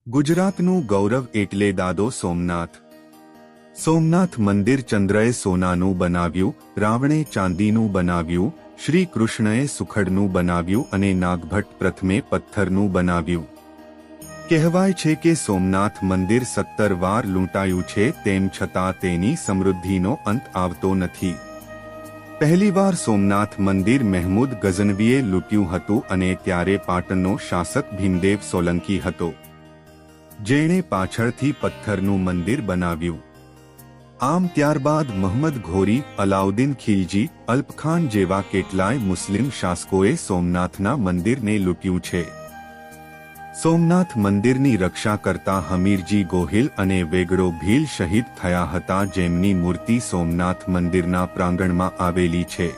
ગુજરાતનું ગૌરવ એટલે દાદો સોમનાથ. સોમનાથ મંદિર ચંદ્રએ સોનાનું બનાવ્યું, રાવણે ચાંદીનું બનાવ્યું, શ્રી કૃષ્ણએ સુખડનું બનાવ્યું અને નાગભટ્ટ પ્રથમે પથ્થરનું બનાવ્યું. કહેવાય છે કે સોમનાથ મંદિર 17 વાર લૂંટાયું છે, તેમ છતાં તેની સમૃદ્ધિનો અંત આવતો નથી. પહેલીવાર સોમનાથ મંદિર મહેમૂદ ગઝનવીએ લૂંટ્યું હતું અને ત્યારે પાટણનો શાસક ભીમદેવ સોલંકી હતો, જેણે પાછળથી પથ્થરનું મંદિર બનાવ્યું. આમ ત્યારબાદ મહંમદ ઘોરી, અલાઉદ્દીન ખિલજી, અલ્પખાન જેવા કેટલાય મુસ્લિમ શાસકોએ સોમનાથના મંદિરને લૂંટ્યું છે. સોમનાથ મંદિરની રક્ષા કરતા હમીરજી ગોહિલ અને વેગડો ભીલ શહીદ થયા હતા, જેમની મૂર્તિ સોમનાથ મંદિરના પ્રાંગણમાં આવેલી છે.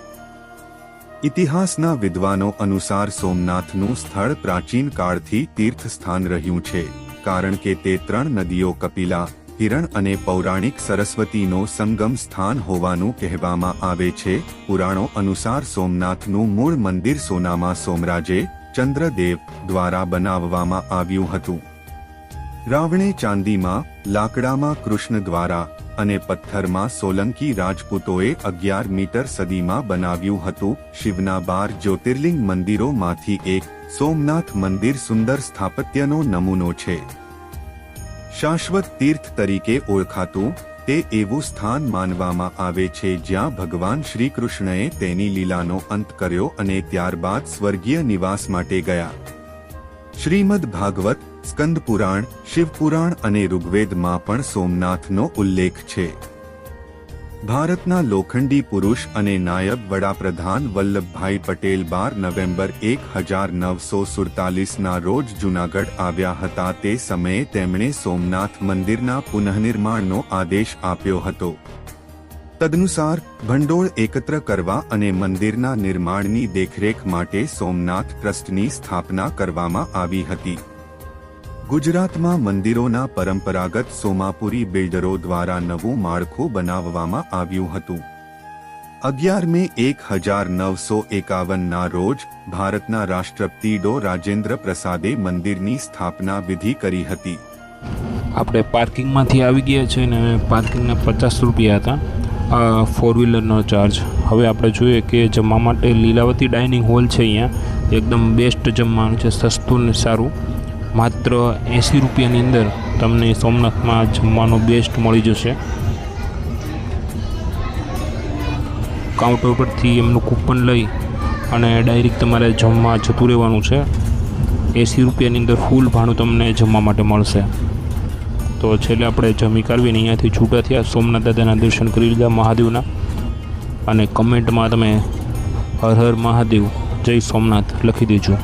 ઇતિહાસના વિદ્વાનો અનુસાર સોમનાથનું સ્થળ પ્રાચીન કાળથી તીર્થ સ્થાન રહ્યું છે, કારણ કે તે 3 નદીઓ કપિલા, હિરણ અને પૌરાણિક સરસ્વતીનો સંગમ સ્થાન હોવાનું કહેવામાં આવે છે. પુરાણો અનુસાર સોમનાથનું મૂળ મંદિર સોનામાં સોમરાજે ચંદ્રદેવ દ્વારા બનાવવામાં આવ્યું હતું. રાવણે ચાંદીમાં, લાકડામાં કૃષ્ણ દ્વારા અને પથ્થરમાં સોલંકી રાજપૂતોએ 11મી સદીમાં બનાવ્યું હતું. શિવના 12 જ્યોતિર્લિંગ મંદિરોમાંથી એક સોમનાથ મંદિર સુંદર સ્થાપત્યનો નમૂનો છે. શાશ્વત તીર્થ તરીકે ઓળખાતું તે એવું સ્થાન માનવામાં આવે છે જ્યાં ભગવાન શ્રી કૃષ્ણએ તેની લીલાનો અંત કર્યો અને ત્યારબાદ સ્વર્ગીય નિવાસ માટે ગયા. શ્રીમદ ભાગવત, સ્કંદ પુરાણ, શિવપુરાણ અને ઋગ્વેદમાં પણ સોમનાથનો ઉલ્લેખ છે. ભારતના લોખંડી પુરુષ અને નાયબ વડાપ્રધાન વલ્લભભાઈ પટેલ 12 નવેમ્બર 1947ના રોજ જૂનાગઢ આવ્યા હતા. તે સમયે તેમણે સોમનાથ મંદિરના પુનઃનિર્માણનો આદેશ આપ્યો હતો. તદનુસાર ભંડોળ એકત્ર કરવા અને મંદિરના નિર્માણની દેખરેખ માટે સોમનાથ ટ્રસ્ટની સ્થાપના કરવામાં આવી હતી. ગુજરાતમાં મંદિરોના પરંપરાગત સોમાપુરી બિલ્ડરો દ્વારા નવું માળખું બનાવવામાં આવ્યું હતું. 11 મે 1951ના રોજ ભારતના રાષ્ટ્રપતિ ડો રાજેન્દ્ર પ્રસાદે મંદિરની સ્થાપના વિધિ કરી હતી. આપણે પાર્કિંગમાંથી આવી ગયા છે ને પાર્કિંગના 50 રૂપિયા હતા, 4 વ્હીલરનો ચાર્જ. હવે આપણે જોઈએ કે જમવા માટે લીલાવતી ડાઇનિંગ હોલ છે. અહીંયા એકદમ બેસ્ટ જમવાનું છે, સસ્તું ને સારું. માત્ર 80 રૂપિયાની અંદર તમને સોમનાથમાં જમવાનું બેસ્ટ મળી જશે. કાઉન્ટર પરથી એમનું કૂપન લઈ અને ડાયરેક્ટ તમારે જમવા જતું રહેવાનું છે. 80 રૂપિયાની અંદર ફૂલ ભાણું તમને જમવા માટે મળશે. તો છેલ્લે આપણે જમી કાઢવીને અહીંયાથી છૂટા થયા. સોમનાથ દાદાના દર્શન કરી લીધા મહાદેવના. અને કમેન્ટમાં તમે હર હર મહાદેવ, જય સોમનાથ લખી દેજો.